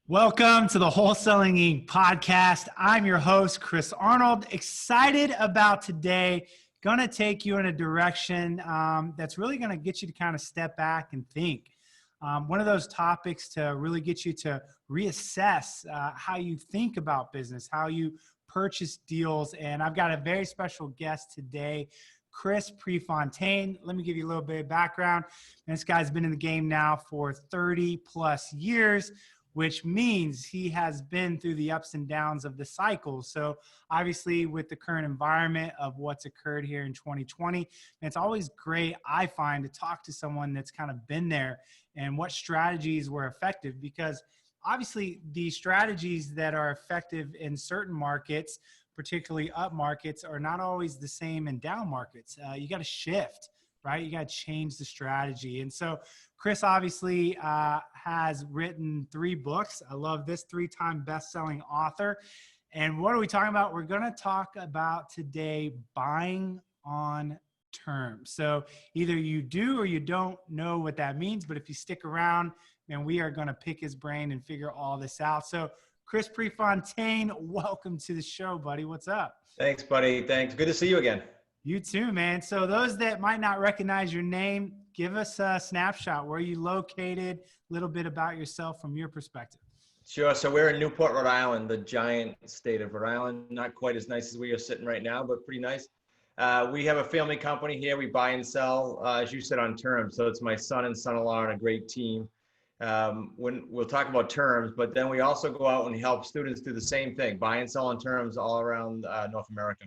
Welcome to the Wholesaling Inc. podcast. I'm your host, Chris Arnold. Excited about today. Going to take you in a direction that's really going to get you to kind of step back and think. One of those topics to really get you to reassess how you think about business, how you purchase deals. And I've got a very special guest today, Chris Prefontaine. Let me give you a little bit of background. This guy's been in the game now for 30 plus years, which means he has been through the ups and downs of the cycle. So obviously with the current environment of what's occurred here in 2020, it's always great, I find, to talk to someone that's kind of been there and what strategies were effective, because obviously the strategies that are effective in certain markets, particularly up markets, are not always the same in down markets. You got to shift, right? You got to change the strategy. And so Chris obviously has written 3 books. I love this, 3-time best-selling author. And what are we talking about? We're going to talk about today buying on terms. So either you do or you don't know what that means, but if you stick around, man, we are going to pick his brain and figure all this out. So Chris Prefontaine, welcome to the show, buddy. What's up? Thanks, buddy. Thanks. Good to see you again. You too, man. So those that might not recognize your name, give us a snapshot. Where are you located? A little bit about yourself from your perspective. Sure. So we're in Newport, Rhode Island, the giant state of Rhode Island. Not quite as nice as we are sitting right now, but pretty nice. We have a family company here. We buy and sell, as you said, on terms. So it's my son and son-in-law and a great team. When we'll talk about terms, but then we also go out and help students do the same thing, buy and sell on terms all around North America.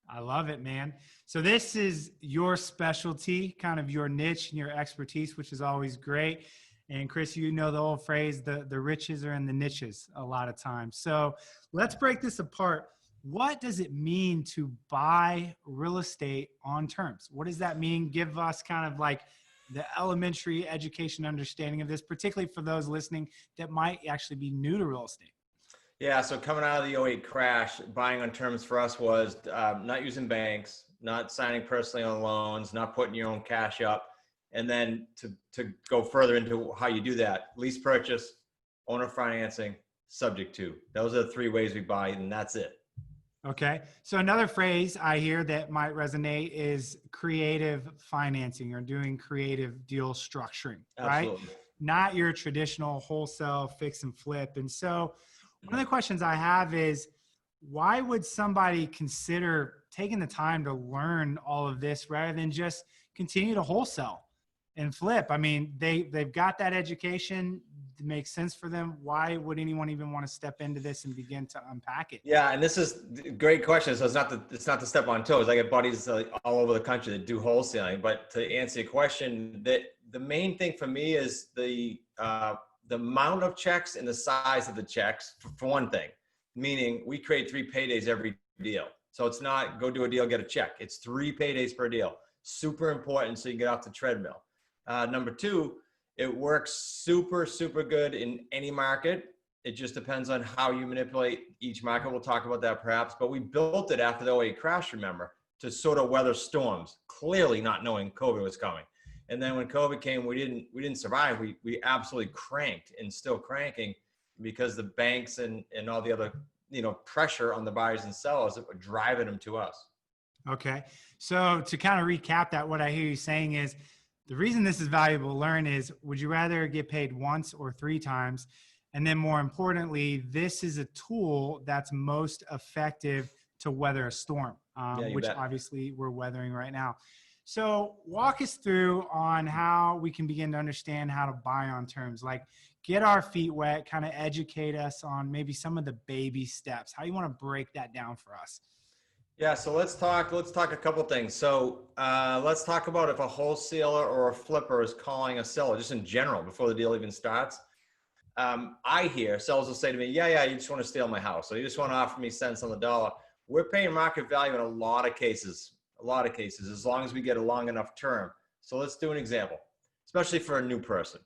I love it, man. So this is your specialty, kind of your niche and your expertise, which is always great. And Chris, you know the old phrase, the riches are in the niches a lot of times. So let's break this apart. What does it mean to buy real estate on terms? What does that mean? Give us kind of like the elementary education understanding of this, particularly for those listening that might actually be new to real estate. Yeah, so coming out of the '08 crash, buying on terms for us was not using banks, not signing personally on loans, not putting your own cash up. And then to go further into how you do that, lease purchase, owner financing, subject to. Those are the 3 ways we buy, and that's it. Okay. So another phrase I hear that might resonate is creative financing or doing creative deal structuring, right? Absolutely. Not your traditional wholesale fix and flip. And so one of the questions I have is, why would somebody consider taking the time to learn all of this rather than just continue to wholesale and flip? I mean, they've got that education. It makes sense for them. Why would anyone even want to step into this and begin to unpack it? Yeah, and this is a great question. So it's not to step on toes. I get buddies all over the country that do wholesaling. But to answer your question, that the main thing for me is the amount of checks and the size of the checks, for one thing, meaning we create 3 paydays every deal. So it's not go do a deal, get a check. It's 3 paydays per deal. Super important so you get off the treadmill. Number 2, it works super, super good in any market. It just depends on how you manipulate each market. We'll talk about that perhaps, but we built it after the '08 crash, remember, to sort of weather storms, clearly not knowing COVID was coming. And then when COVID came, we didn't survive. We absolutely cranked and still cranking because the banks and all the other, pressure on the buyers and sellers that were driving them to us. Okay. So to kind of recap that, what I hear you saying is the reason this is valuable to learn is, would you rather get paid once or 3 times? And then more importantly, this is a tool that's most effective to weather a storm, which obviously we're weathering right now. So walk us through on how we can begin to understand how to buy on terms, like get our feet wet, kind of educate us on maybe some of the baby steps. How you want to break that down for us? Yeah, so let's talk a couple things. So let's talk about if a wholesaler or a flipper is calling a seller, just in general, before the deal even starts. I hear sellers will say to me, yeah, you just want to steal my house. So you just want to offer me cents on the dollar. We're paying market value in a lot of cases, as long as we get a long enough term. So let's do an example, especially for a new person.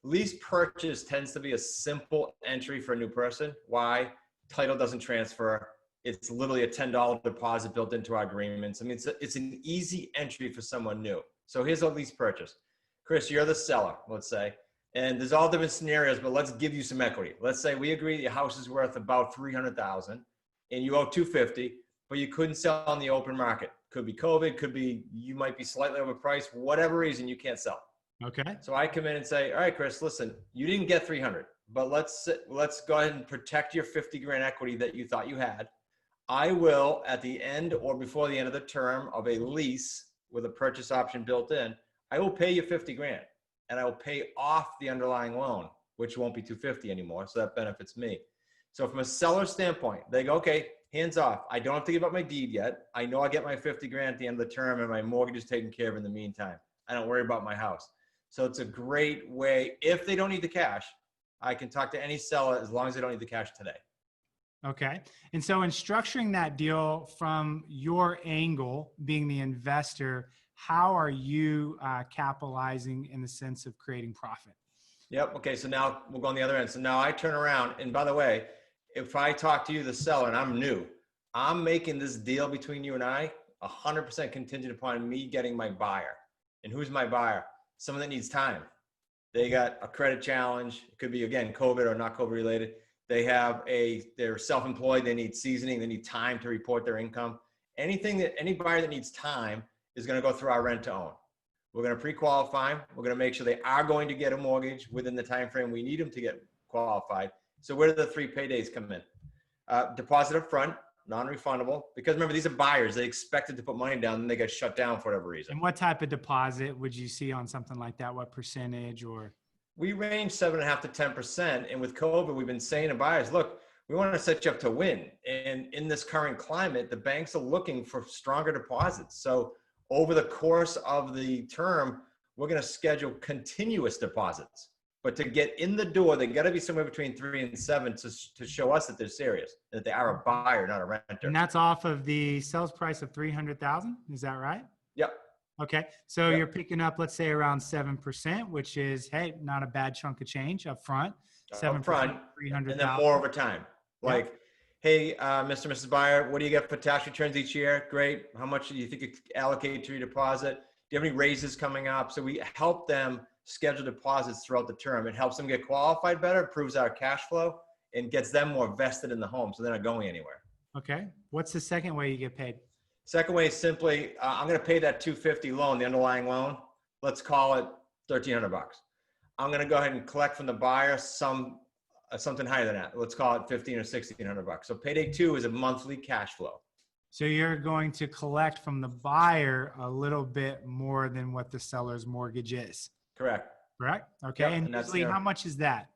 Lease purchase tends to be a simple entry for a new person. Why? Title doesn't transfer. It's literally a $10 deposit built into our agreements. I mean, it's an easy entry for someone new. So here's a lease purchase. Chris, you're the seller, let's say. And there's all different scenarios, but let's give you some equity. Let's say we agree that your house is worth about 300,000 and you owe 250, but you couldn't sell on the open market. Could be COVID, could be you might be slightly overpriced, whatever reason you can't sell. Okay. So I come in and say, all right, Chris, listen, you didn't get 300, but let's go ahead and protect your 50 grand equity that you thought you had. I will, at the end or before the end of the term of a lease with a purchase option built in, I will pay you 50 grand and I will pay off the underlying loan, which won't be 250 anymore. So that benefits me. So from a seller standpoint, they go, okay, hands off. I don't have to give up my deed yet. I know I get my 50 grand at the end of the term and my mortgage is taken care of in the meantime. I don't worry about my house. So it's a great way. If they don't need the cash, I can talk to any seller as long as they don't need the cash today. Okay. And so in structuring that deal from your angle, being the investor, how are you capitalizing in the sense of creating profit? Yep. Okay. So now we'll go on the other end. So now I turn around, and by the way, if I talk to you, the seller, and I'm new, I'm making this deal between you and I 100% contingent upon me getting my buyer. And who's my buyer? Someone that needs time. They got a credit challenge. It could be, again, COVID or not COVID related. They're self-employed. They need seasoning. They need time to report their income. Any buyer that needs time is going to go through our rent to own. We're going to pre-qualify them. We're going to make sure they are going to get a mortgage within the time frame we need them to get qualified. So where do the 3 paydays come in? Deposit up front, non-refundable, because remember, these are buyers. They expected to put money down and they got shut down for whatever reason. And what type of deposit would you see on something like that? What percentage or? We range 7.5% to 10%. And with COVID, we've been saying to buyers, look, we want to set you up to win. And in this current climate, the banks are looking for stronger deposits. So over the course of the term, we're going to schedule continuous deposits. But to get in the door, they got to be somewhere between 3 and 7 to show us that they're serious, that they are a buyer, not a renter. And that's off of the sales price of 300,000. Is that right? Yep. Okay. So Yep. You're picking up, let's say around 7%, which is, hey, not a bad chunk of change up front. 7%, Up front, 300,000. and then more over time. Like, Yep. Hey, Mr. and Mrs. Buyer, what do you get for tax returns each year? Great. How much do you think you could allocate to your deposit? Do you have any raises coming up? So we help them schedule deposits throughout the term. It helps them get qualified better, improves our cash flow, and gets them more vested in the home, so they're not going anywhere. Okay. What's the second way you get paid? Second way is simply, I'm going to pay that $250 loan, the underlying loan. Let's call it $1,300. I'm going to go ahead and collect from the buyer something higher than that. Let's call it $1,500 or $1,600. So payday 2 is a monthly cash flow. So you're going to collect from the buyer a little bit more than what the seller's mortgage is. Correct. Correct. Okay. Yep, and and that's usually, the- how much is that?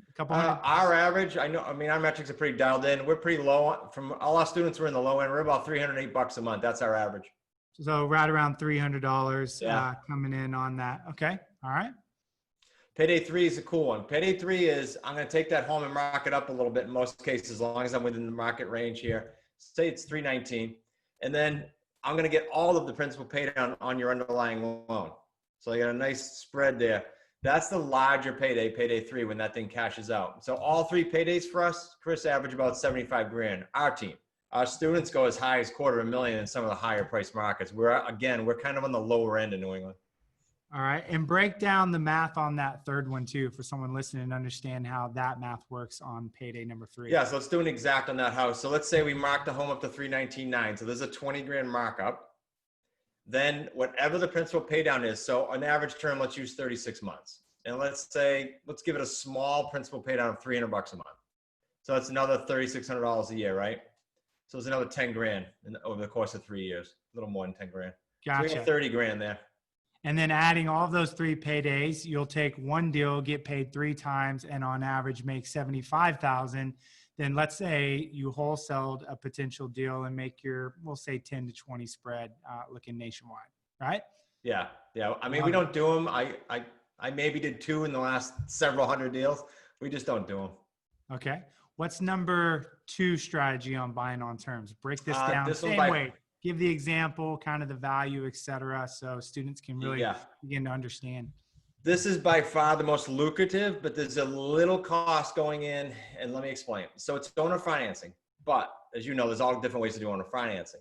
A couple hundred? Our average, our metrics are pretty dialed in. We're pretty low. From all our students, we're in the low end. We're about $308 a month. That's our average. So right around $300 Yeah. coming in on that. Okay. All right. Payday 3 is a cool one. Payday 3 is, I'm going to take that home and mark it up a little bit in most cases, as long as I'm within the market range here. Say it's $319. And then I'm going to get all of the principal pay down on your underlying loan. So I got a nice spread there. That's the larger payday 3, when that thing cashes out. So all 3 paydays for us, Chris, average about 75 grand. Our team. Our students go as high as $250,000 in some of the higher price markets. We're kind of on the lower end in New England. All right. And break down the math on that third one too, for someone listening to understand how that math works on payday number 3. Yeah, so let's do an exact on that house. So let's say we mark the home up to $319,900. So there's a 20 grand markup. Then whatever the principal pay down is, so an average term, let's use 36 months. And let's give it a small principal pay down of $300 a month. So that's another $3,600 a year, right? So it's another 10 grand over the course of 3 years, a little more than 10 grand. Gotcha. So we got 30 grand there. And then adding all of those 3 paydays, you'll take one deal, get paid 3 times, and on average make $75,000. Then let's say you wholesaled a potential deal and make we'll say 10 to 20 spread, looking nationwide, right? Yeah. I mean, we don't do them. I maybe did 2 in the last several hundred deals. We just don't do them. Okay. What's number 2 strategy on buying on terms? Break this down the same way. Give the example, kind of the value, et cetera, so students can really begin to understand. This is by far the most lucrative, but there's a little cost going in, and let me explain. So it's owner financing, but as you know, there's all different ways to do owner financing.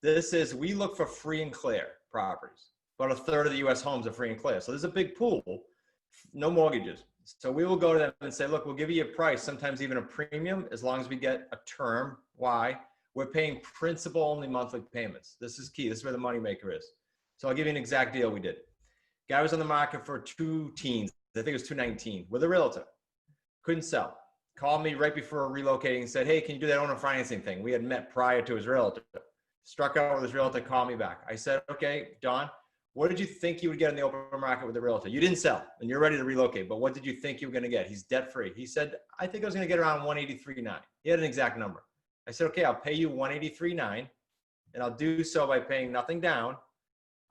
We look for free and clear properties. About a third of the U.S. homes are free and clear. So there's a big pool, no mortgages. So we will go to them and say, look, we'll give you a price, sometimes even a premium, as long as we get a term. Why? We're paying principal only monthly payments. This is key. This is where the moneymaker is. So I'll give you an exact deal we did. Guy was on the market for 2 teens. I think it was 219 with a realtor. Couldn't sell. Called me right before relocating and said, hey, can you do that owner financing thing? We had met prior to his realtor. Struck out with his realtor, called me back. I said, okay, Don, what did you think you would get in the open market with the realtor? You didn't sell and you're ready to relocate, but what did you think you were going to get? He's debt free. He said, I think I was going to get around 183.9. He had an exact number. I said, okay, I'll pay you 183.9 and I'll do so by paying nothing down.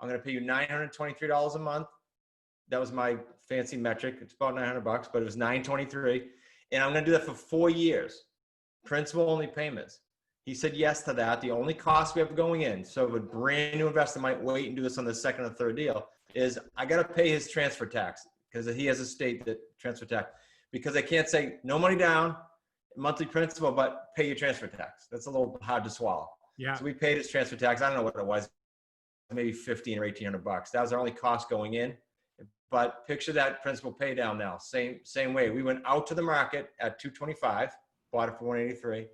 I'm going to pay you $923 a month. That was my fancy metric. It's about $900, but it was $923. And I'm going to do that for 4 years. Principal only payments. He said yes to that. The only cost we have going in, so a brand new investor might wait and do this on the second or third deal, is I got to pay his transfer tax because he has a state that transfer tax. Because I can't say no money down, monthly principal, but pay your transfer tax. That's a little hard to swallow. Yeah. So we paid his transfer tax. I don't know what it was, maybe $1,500 or $1,800. That was our only cost going in. But picture that principal pay down now. Same way. We went out to the market at 225, bought it for 183.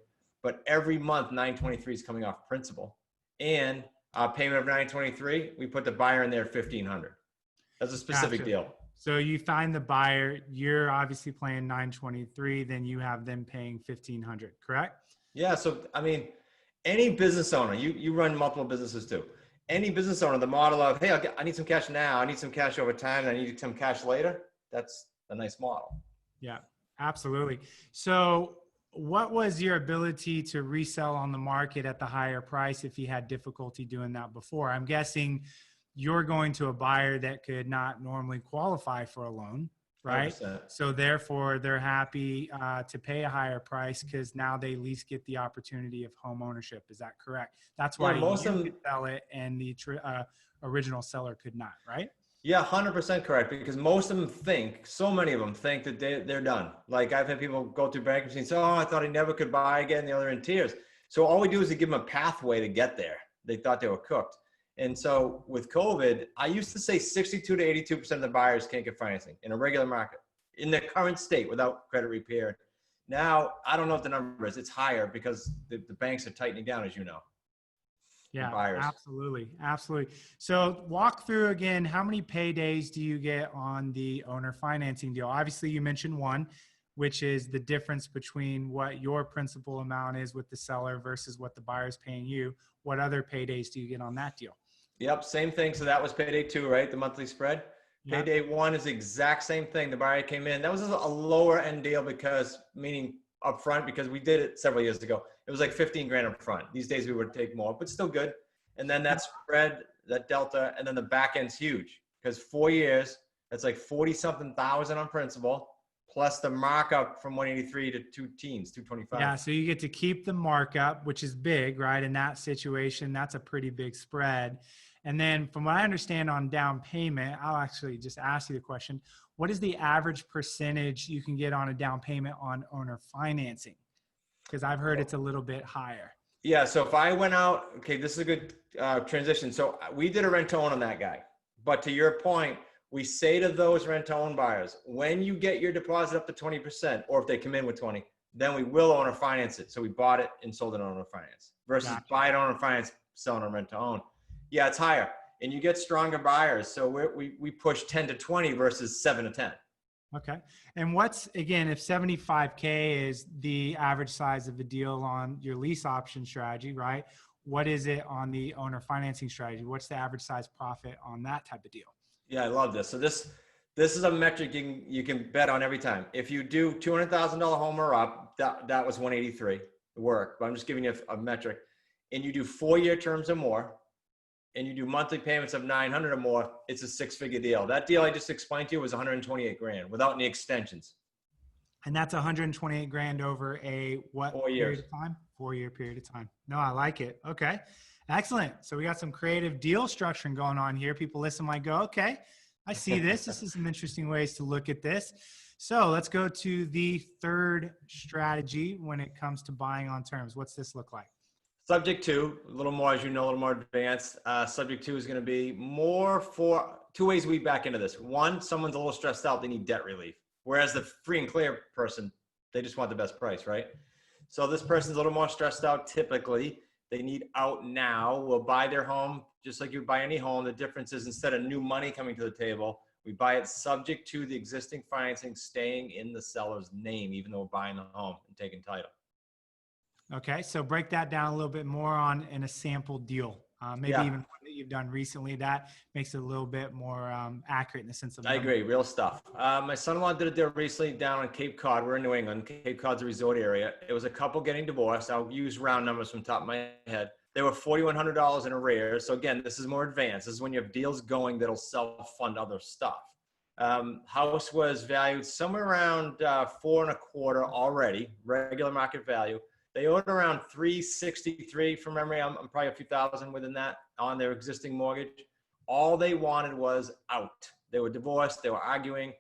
But every month, 923 is coming off principal. And payment of 923, we put the buyer in there at 1,500. That's a specific deal. So you find the buyer, you're obviously paying 923, then you have them paying 1,500, correct? Yeah. So, I mean, any business owner, you run multiple businesses too. Any business owner, the model of, hey, I need some cash now, I need some cash over time, and I need some cash later, that's a nice model. Yeah, absolutely. So what was your ability to resell on the market at the higher price if you had difficulty doing that before? I'm guessing you're going to a buyer that could not normally qualify for a loan, right? 100%. So therefore they're happy to pay a higher price because now they at least get the opportunity of home ownership. Is that correct? That's why most you of them could sell it and the original seller could not, right? Yeah, 100% correct. Because most of them think, so many of them think that they're done. Like I've had people go through bankruptcy and say, oh, I thought he never could buy again. They're in tears. So all we do is to give them a pathway to get there. They thought they were cooked. And so with COVID, I used to say 62 to 82% of the buyers can't get financing in a regular market in their current state without credit repair. Now, I don't know what the number is. It's higher because the banks are tightening down, as you know. Yeah, Buyers. absolutely. Absolutely. So walk through again, how many paydays do you get on the owner financing deal? Obviously you mentioned one, which is the difference between what your principal amount is with the seller versus what the buyer's paying you. What other paydays do you get on that deal? Yep, same thing. So that was payday 2, right? The monthly spread. Yep. Payday 1 is the exact same thing. The buyer came in. That was a lower end deal because, meaning upfront, because we did it several years ago. It was like 15 grand up front. These days we would take more, but still good. And then that spread, that delta, and then the back end's huge because 4 years, that's like 40 something thousand on principal, plus the markup from 183 to 2 teens, 225. Yeah. So you get to keep the markup, which is big, right? In that situation, that's a pretty big spread. And then from what I understand on down payment, I'll actually just ask you the question. What is the average percentage you can get on a down payment on owner financing? Because I've heard it's a little bit higher. Yeah. So if I went out, okay, this is a good transition. So we did a rent to own on that guy. But to your point, we say to those rent to own buyers, when you get your deposit up to 20%, or if they come in with 20, then we will owner finance it. So we bought it and sold it on owner finance versus buy it on owner finance, sell it on rent to own. Yeah, it's higher. And you get stronger buyers. So we push 10 to 20 versus 7 to 10. Okay. And what's, again, if 75K is the average size of the deal on your lease option strategy, right? What is it on the owner financing strategy? What's the average size profit on that type of deal? Yeah, I love this. So this is a metric you can bet on every time. If you do $200,000 home or up, that was 183 work. But I'm just giving you a metric. And you do 4-year terms or more, and you do monthly payments of 900 or more, it's a 6-figure deal. That deal I just explained to you was 128 grand without any extensions. And that's 128 grand over a what 4 years. Period of time? 4-year period of time. No, I like it. Okay. Excellent. So we got some creative deal structuring going on here. People listen might go, okay, I see this. This is some interesting ways to look at this. So let's go to the third strategy when it comes to buying on terms. What's this look like? Subject 2, a little more, as you know, a little more advanced. Subject 2 is going to be more for 2 ways we back into this. 1, someone's a little stressed out. They need debt relief. Whereas the free and clear person, they just want the best price, right? So this person's a little more stressed out. Typically, they need out now. We'll buy their home just like you would buy any home. The difference is instead of new money coming to the table, we buy it subject to the existing financing staying in the seller's name, even though we're buying the home and taking title. Okay, so break that down a little bit more in a sample deal. Maybe even one that you've done recently that makes it a little bit more accurate in the sense of I agree, real stuff. My son-in-law did it there recently down on Cape Cod. We're in New England. Cape Cod's a resort area. It was a couple getting divorced. I'll use round numbers from the top of my head. They were $4,100 in arrears. So again, this is more advanced. This is when you have deals going that'll self-fund other stuff. House was valued somewhere around 4.25 already, regular market value. They owed around 363 from memory. I'm probably a few thousand within that on their existing mortgage. All they wanted was out. They were divorced. They were arguing.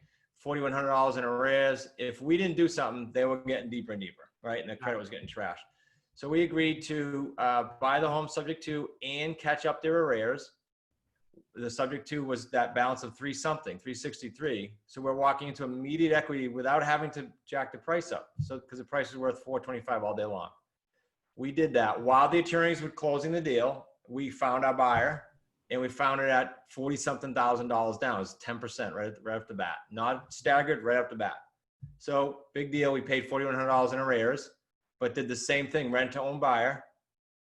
$4,100 in arrears. If we didn't do something, they were getting deeper and deeper, right? And the credit was getting trashed. So we agreed to buy the home subject to and catch up their arrears. The subject to was that balance of 363. So we're walking into immediate equity without having to jack the price up. So because the price is worth $425 all day long. We did that while the attorneys were closing the deal. We found our buyer and we found it at 40-something thousand dollars down. It was 10% right off the bat, not staggered, right off the bat. So big deal. We paid $4,100 in arrears, but did the same thing, rent to own buyer.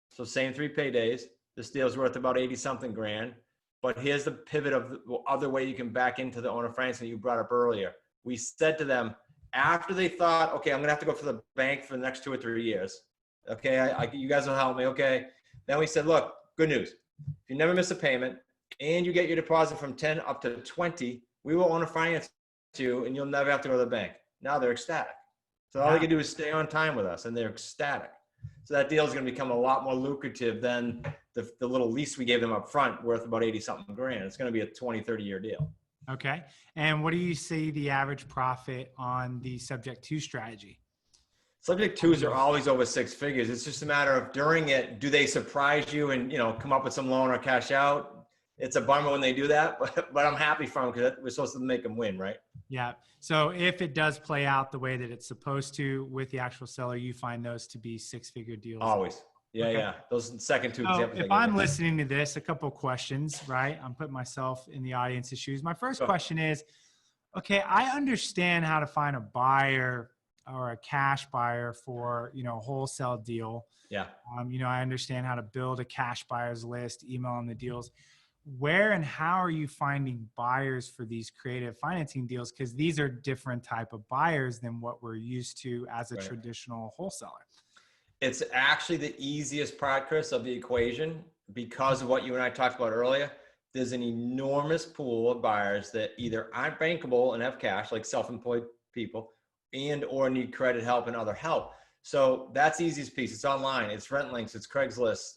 So same 3 paydays. This deal's worth about 80-something grand. But here's the pivot of the other way you can back into the owner financing you brought up earlier. We said to them, after they thought, okay, I'm going to have to go for the bank for the next 2 or 3 years. Okay, you guys will help me. Okay. Then we said, look, good news. If you never miss a payment and you get your deposit from 10 up to 20, we will owner finance you and you'll never have to go to the bank. Now they're ecstatic. So all they can do is stay on time with us and they're ecstatic. So that deal is going to become a lot more lucrative than the little lease we gave them up front worth about 80-something grand. It's going to be a 20, 30-year deal. Okay. And what do you see the average profit on the subject to strategy? Subject twos are always over 6 figures. It's just a matter of during it, do they surprise you and, come up with some loan or cash out? It's a bummer when they do that, but I'm happy for them because we're supposed to make them win, right? Yeah. So if it does play out the way that it's supposed to with the actual seller, you find those to be 6-figure deals. Always. Yeah, okay. Yeah. Those second 2 so examples. If I'm listening to this, a couple of questions, right? I'm putting myself in the audience's shoes. My first question is, okay, I understand how to find a buyer or a cash buyer for, a wholesale deal. Yeah. I understand how to build a cash buyers list, email them the deals. Where and how are you finding buyers for these creative financing deals? Because these are different type of buyers than what we're used to as a traditional wholesaler. It's actually the easiest part, Chris, of the equation because of what you and I talked about earlier. There's an enormous pool of buyers that either aren't bankable and have cash, like self-employed people, and or need credit help and other help. So that's the easiest piece. It's online. It's RentLinks. It's Craigslist.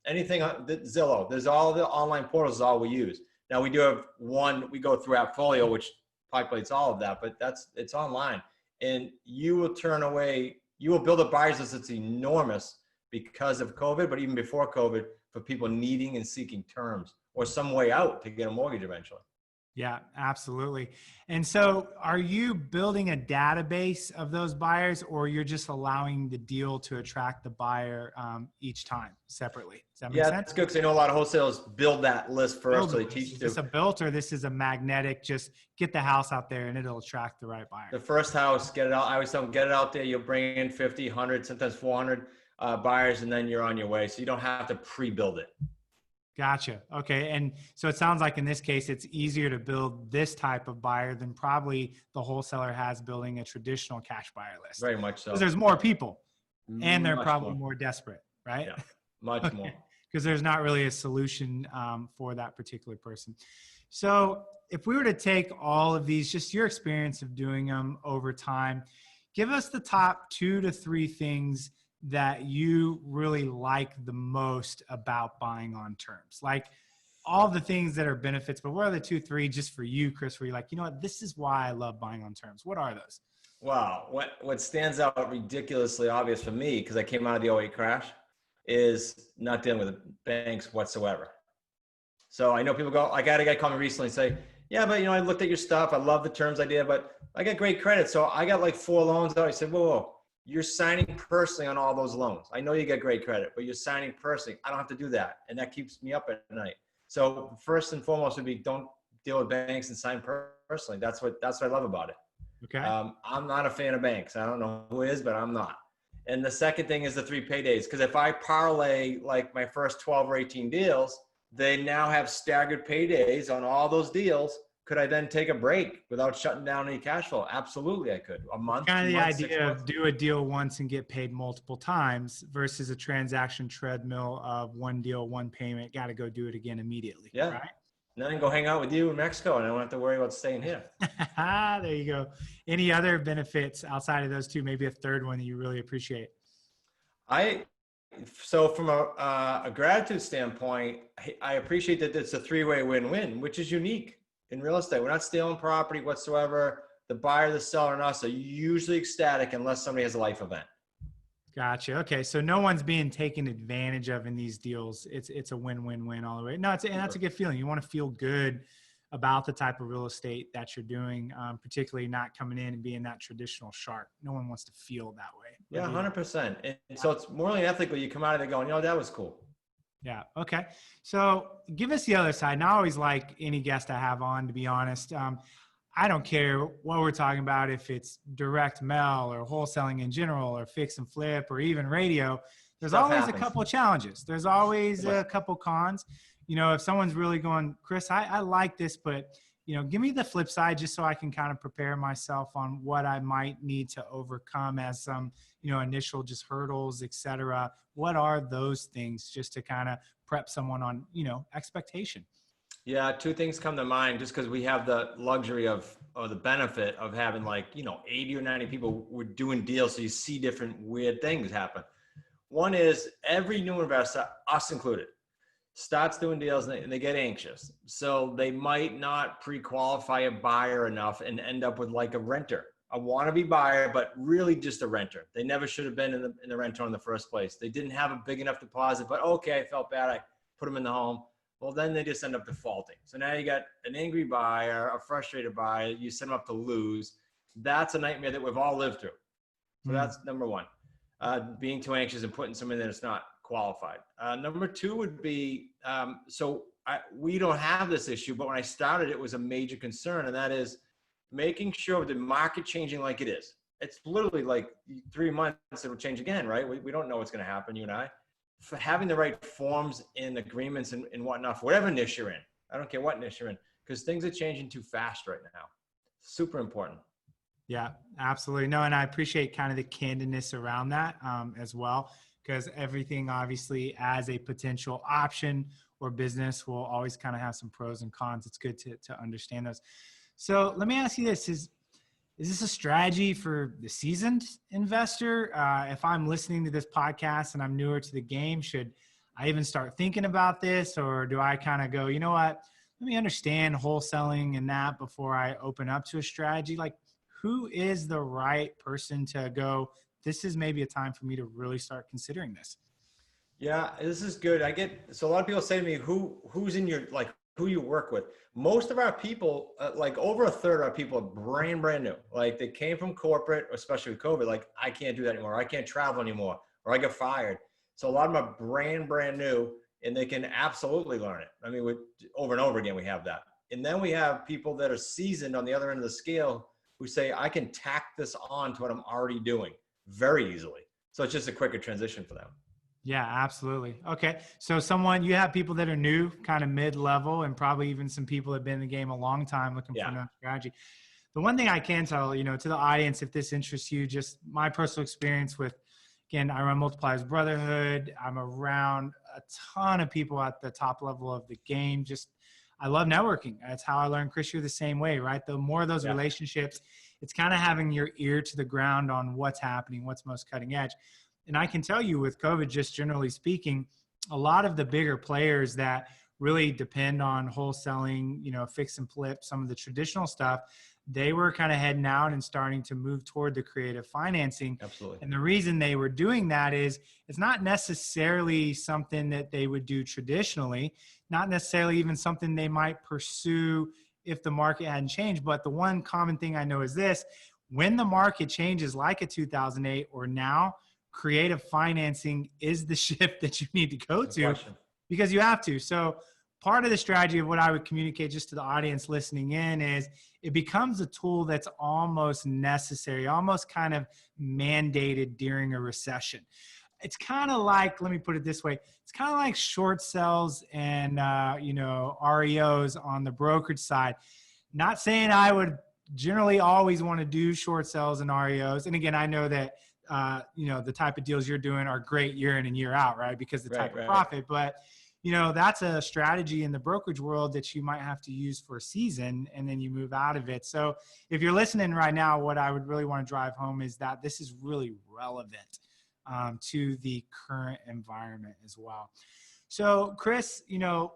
Anything, Zillow. There's all the online portals is all we use. Now we do have one. We go through AppFolio, which populates all of that, but it's online. And you will build a buyers list that's enormous because of COVID, but even before COVID, for people needing and seeking terms or some way out to get a mortgage eventually. Yeah, absolutely. And so are you building a database of those buyers or you're just allowing the deal to attract the buyer each time separately? Does that make sense? That's good because I know a lot of wholesalers build that list for us. So they teach Is this a built or this is a magnetic, just get the house out there and it'll attract the right buyer? The first house, get it out. I always tell them, get it out there. You'll bring in 50, 100, sometimes 400 buyers and then you're on your way. So you don't have to pre-build it. Gotcha. Okay. And so it sounds like in this case, it's easier to build this type of buyer than probably the wholesaler has building a traditional cash buyer list. Very much so. Because there's more people and they're probably more desperate, right? Yeah, much more. Because there's not really a solution for that particular person. So if we were to take all of these, just your experience of doing them over time, give us the top 2 to 3 things that you really like the most about buying on terms, like all the things that are benefits, but what are the 2, 3 just for you, Chris, where you're like, this is why I love buying on terms. What are those? Wow. What stands out ridiculously obvious for me, because I came out of the 08 crash, is not dealing with banks whatsoever. So I know people go, I got a guy call me recently and say, Yeah, but I looked at your stuff. I love the terms idea, but I got great credit. So I got like 4 loans out. I said, whoa, you're signing personally on all those loans. I know you get great credit, but you're signing personally. I don't have to do that. And that keeps me up at night. So first and foremost would be don't deal with banks and sign personally. That's what I love about it. Okay. I'm not a fan of banks. I don't know who is, but I'm not. And the second thing is the 3 paydays. Because if I parlay like my first 12 or 18 deals, they now have staggered paydays on all those deals. Could I then take a break without shutting down any cash flow? Absolutely, I could. A month, Kind of 2 the months, 6 idea months. of do a deal once and get paid multiple times versus a transaction treadmill of one deal, one payment, got to go do it again immediately. Yeah. Right. And then go hang out with you in Mexico, and I don't have to worry about staying here. There you go. Any other benefits outside of those two? Maybe a third one that you really appreciate. So from a gratitude standpoint, I appreciate that it's a 3-way win-win, which is unique in real estate. We're not stealing property whatsoever. The buyer, the seller, and us are usually ecstatic unless somebody has a life event. Gotcha. Okay. So no one's being taken advantage of in these deals. It's a win-win-win all the way. No, and that's a good feeling. You want to feel good about the type of real estate that you're doing, particularly not coming in and being that traditional shark. No one wants to feel that way. Yeah, 100%. And so it's morally ethical. You come out of there going, that was cool. Yeah. Okay. So give us the other side. And I always like any guest I have on, to be honest. I don't care what we're talking about, if it's direct mail or wholesaling in general or fix and flip or even radio. There's always a couple of challenges. There's always a couple cons. If someone's really going, Chris, I like this, but give me the flip side just so I can kind of prepare myself on what I might need to overcome as some, initial just hurdles, et cetera. What are those things just to kind of prep someone on, expectation? Yeah, 2 things come to mind just because we have the luxury or the benefit of having 80 or 90 people we're doing deals. So you see different weird things happen. One is every new investor, us included, starts doing deals and they get anxious. So they might not pre-qualify a buyer enough and end up with like a renter, a wannabe buyer, but really just a renter. They never should have been in the rental in the first place. They didn't have a big enough deposit, but okay, I felt bad. I put them in the home. Well, then they just end up defaulting. So now you got an angry buyer, a frustrated buyer, you set them up to lose. That's a nightmare that we've all lived through. So that's number one, being too anxious and putting something that's not qualified. Number 2 would be, we don't have this issue, but when I started, it was a major concern. And that is making sure the market changing like it is. It's literally like 3 months, it will change again, right? We don't know what's going to happen, you and I. For having the right forms and agreements and whatnot, for whatever niche you're in. I don't care what niche you're in, because things are changing too fast right now. Super important. Yeah, absolutely. No, and I appreciate kind of the candidness around that as well, because everything obviously as a potential option or business will always kind of have some pros and cons. It's good to understand those. So let me ask you this. Is this a strategy for the seasoned investor? If I'm listening to this podcast and I'm newer to the game, should I even start thinking about this? Or do I kind of go, you know what, let me understand wholesaling and that before I open up to a strategy? Like, who is the right person to go, this is maybe a time for me to really start considering this? Yeah, this is good. So a lot of people say to me, who's in your, who you work with. Most of our people, over a third of our people are brand new. Like they came from corporate, especially with COVID, like I can't do that anymore. I can't travel anymore, or I got fired. So a lot of them are brand new, and they can absolutely learn it. I mean, over and over again, we have that. And then we have people that are seasoned on the other end of the scale who say, I can tack this on to what I'm already doing very easily. So it's just a quicker transition for them. Yeah, absolutely. Okay. So you have people that are new, kind of mid-level, and probably even some people that have been in the game a long time looking for another strategy. The one thing I can tell, to the audience, if this interests you, just my personal experience with, again, I run Multipliers Brotherhood. I'm around a ton of people at the top level of the game. I love networking. That's how I learned. Chris, you're the same way, right? The more of those relationships, it's kind of having your ear to the ground on what's happening, what's most cutting edge. And I can tell you with COVID, just generally speaking, a lot of the bigger players that really depend on wholesaling, fix and flip, some of the traditional stuff, they were kind of heading out and starting to move toward the creative financing. Absolutely. And the reason they were doing that is it's not necessarily something that they would do traditionally, not necessarily even something they might pursue if the market hadn't changed. But the one common thing I know is this: when the market changes like a 2008 or now, creative financing is the shift that you need to go No to question. because you have to. So part of the strategy of what I would communicate just to the audience listening in is it becomes a tool that's almost necessary, almost kind of mandated during a recession. It's kind of like, let me put it this way. It's kind of like short sales and, REOs on the brokerage side. Not saying I would generally always want to do short sales and REOs. And again, I know that, the type of deals you're doing are great year in and year out, right? Because the type of profit, but that's a strategy in the brokerage world that you might have to use for a season and then you move out of it. So if you're listening right now, what I would really want to drive home is that this is really relevant to the current environment as well. So Chris, you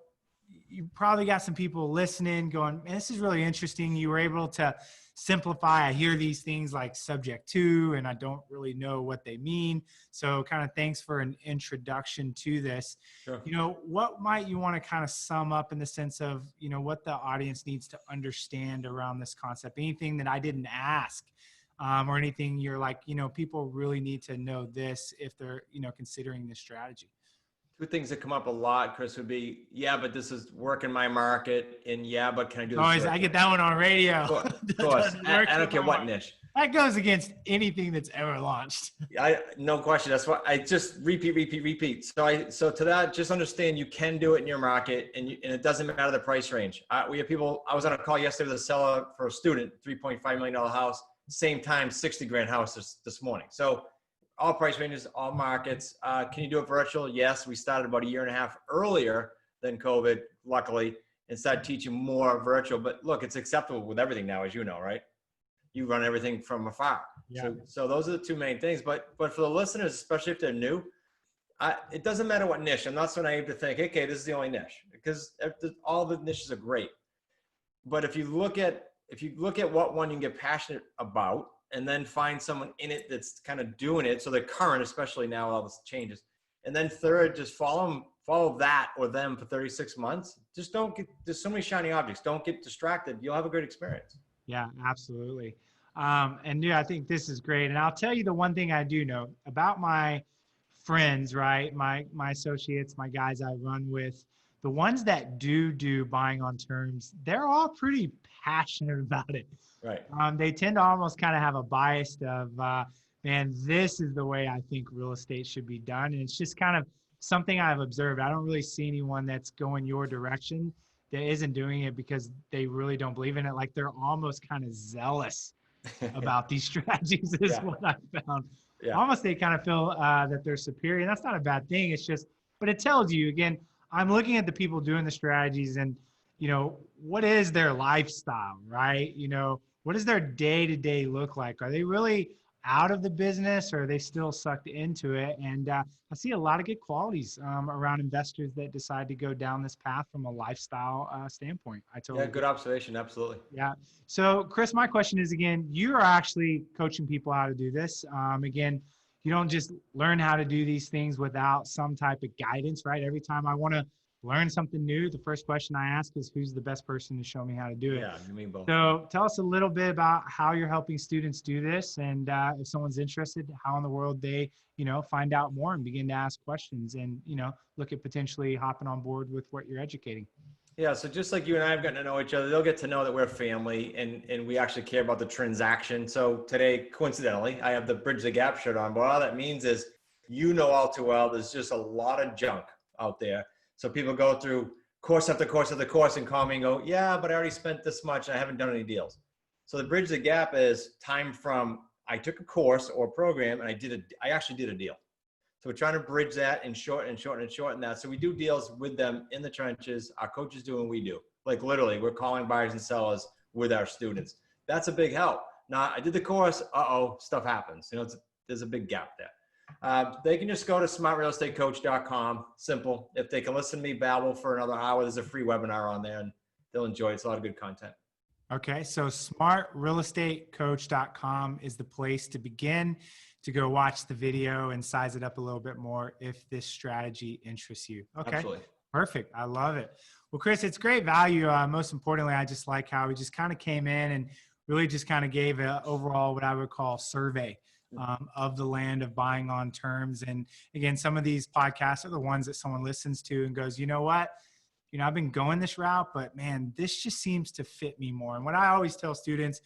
probably got some people listening going, man, this is really interesting. You were able to simplify. I hear these things like subject to, and I don't really know what they mean. So kind of thanks for an introduction to this. Sure. What might you want to kind of sum up in the sense of, what the audience needs to understand around this concept? Anything that I didn't ask or anything you're like, people really need to know this if they're, considering this strategy? Two things that come up a lot, Chris, would be, yeah, but this is work in my market, and yeah, but can I do this? Always, I get that one on radio. Of course. I don't care what niche. That goes against anything that's ever launched. No question. That's why I just repeat. So to that, just understand you can do it in your market, and it doesn't matter the price range. We have people. I was on a call yesterday with a seller for a student, $3.5 million house, same time, 60 grand house this morning. So all price ranges, all markets. Can you do it virtual? Yes. We started about a year and a half earlier than COVID, luckily, and started teaching more virtual. But look, it's acceptable with everything now, as you know, right? You run everything from afar. Yeah. So those are the two main things. But for the listeners, especially if they're new, it doesn't matter what niche. I'm not so naive to think, okay, this is the only niche, because all the niches are great. But if you look at what one you can get passionate about, and then find someone in it that's kind of doing it, so they're current, especially now with all this changes. And then third, just follow that or them for 36 months. Just there's so many shiny objects. Don't get distracted. You'll have a great experience. Yeah, absolutely. I think this is great. And I'll tell you the one thing I do know about my friends, right? My associates, my guys I run with, the ones that do buying on terms, they're all pretty passionate about it. Right. They tend to almost kind of have a bias of, man, this is the way I think real estate should be done. And it's just kind of something I've observed. I don't really see anyone that's going your direction that isn't doing it because they really don't believe in it. Like they're almost kind of zealous about these strategies is what I found. Yeah. Almost they kind of feel that they're superior. And that's not a bad thing. It's just, but it tells you, again, I'm looking at the people doing the strategies and, what is their lifestyle, right? What does their day-to-day look like? Are they really out of the business or are they still sucked into it? And I see a lot of good qualities around investors that decide to go down this path from a lifestyle standpoint. Good observation. Absolutely. Yeah. So Chris, my question is, again, you are actually coaching people how to do this. Again, you don't just learn how to do these things without some type of guidance, right? Every time I want to learn something new, the first question I ask is, who's the best person to show me how to do it? Yeah, you mean both. So tell us a little bit about how you're helping students do this. And if someone's interested, how in the world they, find out more and begin to ask questions and, look at potentially hopping on board with what you're educating. Yeah, so just like you and I have gotten to know each other, they'll get to know that we're family and we actually care about the transaction. So today, coincidentally, I have the Bridge the Gap shirt on, but all that means is, all too well, there's just a lot of junk out there. So people go through course after course after course and call me and go, yeah, but I already spent this much and I haven't done any deals. So the Bridge the Gap is time from I took a course or program and I actually did a deal. So we're trying to bridge that and shorten that. So we do deals with them in the trenches. Our coaches do and we do. Like literally, we're calling buyers and sellers with our students. That's a big help. Now, I did the course. Stuff happens. There's a big gap there. They can just go to smartrealestatecoach.com. Simple. If they can listen to me babble for another hour, there's a free webinar on there and they'll enjoy it. It's a lot of good content. Okay. So smartrealestatecoach.com is the place to begin to go watch the video and size it up a little bit more if this strategy interests you. Okay. Absolutely. Perfect. I love it. Well, Chris, it's great value. Most importantly, I just like how we just kind of came in and really just kind of gave a overall what I would call survey of the land of buying on terms. And again, some of these podcasts are the ones that someone listens to and goes, you know what? I've been going this route, but man, this just seems to fit me more. And what I always tell students,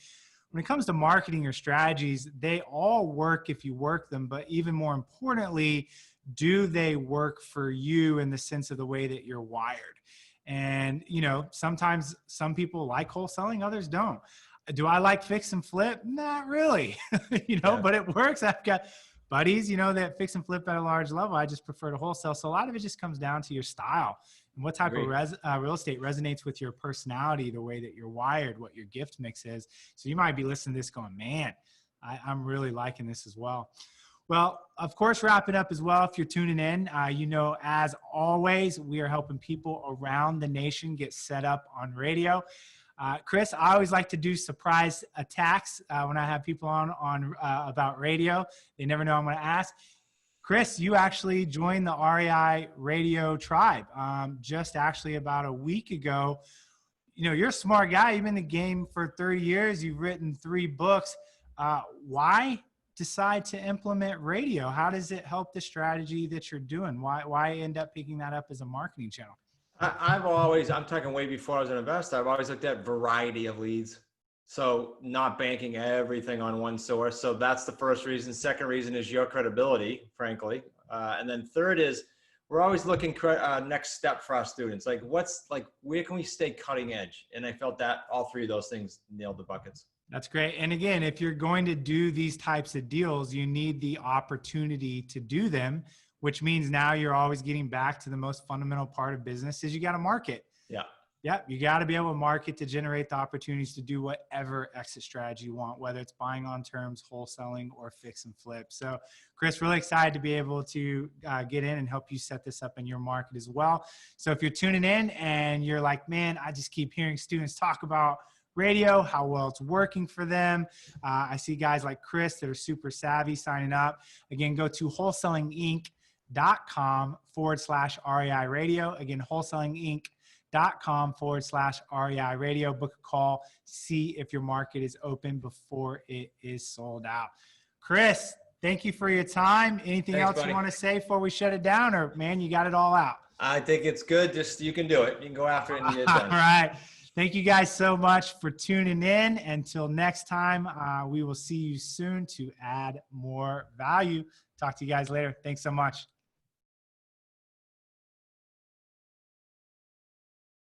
when it comes to marketing or strategies, they all work if you work them, but even more importantly, do they work for you in the sense of the way that you're wired? And, sometimes some people like wholesaling, others don't. Do I like fix and flip? Not really, Yeah. but it works. I've got buddies, that fix and flip at a large level. I just prefer to wholesale. So a lot of it just comes down to your style and what type Agreed. of real estate resonates with your personality, the way that you're wired, what your gift mix is. So you might be listening to this going, man, I'm really liking this as well. Well, of course, wrapping up as well, if you're tuning in, as always, we are helping people around the nation get set up on radio. Chris, I always like to do surprise attacks when I have people on about radio. They never know I'm going to ask. Chris, you actually joined the REI radio tribe just actually about a week ago. You're a smart guy. You've been in the game for 30 years. You've written 3 books. Why decide to implement radio? How does it help the strategy that you're doing? Why end up picking that up as a marketing channel? I'm talking way before I was an investor, I've always looked at variety of leads. So not banking everything on one source. So that's the first reason. Second reason is your credibility, frankly. And then third is we're always looking next step for our students. Where can we stay cutting edge? And I felt that all 3 of those things nailed the buckets. That's great. And again, if you're going to do these types of deals, you need the opportunity to do them, which means now you're always getting back to the most fundamental part of business is you got to market. Yeah. Yeah. You got to be able to market to generate the opportunities to do whatever exit strategy you want, whether it's buying on terms, wholesaling, or fix and flip. So Chris, really excited to be able to get in and help you set this up in your market as well. So if you're tuning in and you're like, man, I just keep hearing students talk about radio, how well it's working for them. I see guys like Chris that are super savvy signing up. Again, go to wholesalinginc.com/REI radio. Again, wholesalinginc.com/REI radio. Book a call, see if your market is open before it is sold out. Chris, thank you for your time. Anything else buddy. you want to say before we shut it down, or man, you got it all out? I think it's good. You can do it. You can go after it and get it done. All right. Thank you guys so much for tuning in. Until next time, we will see you soon to add more value. Talk to you guys later. Thanks so much.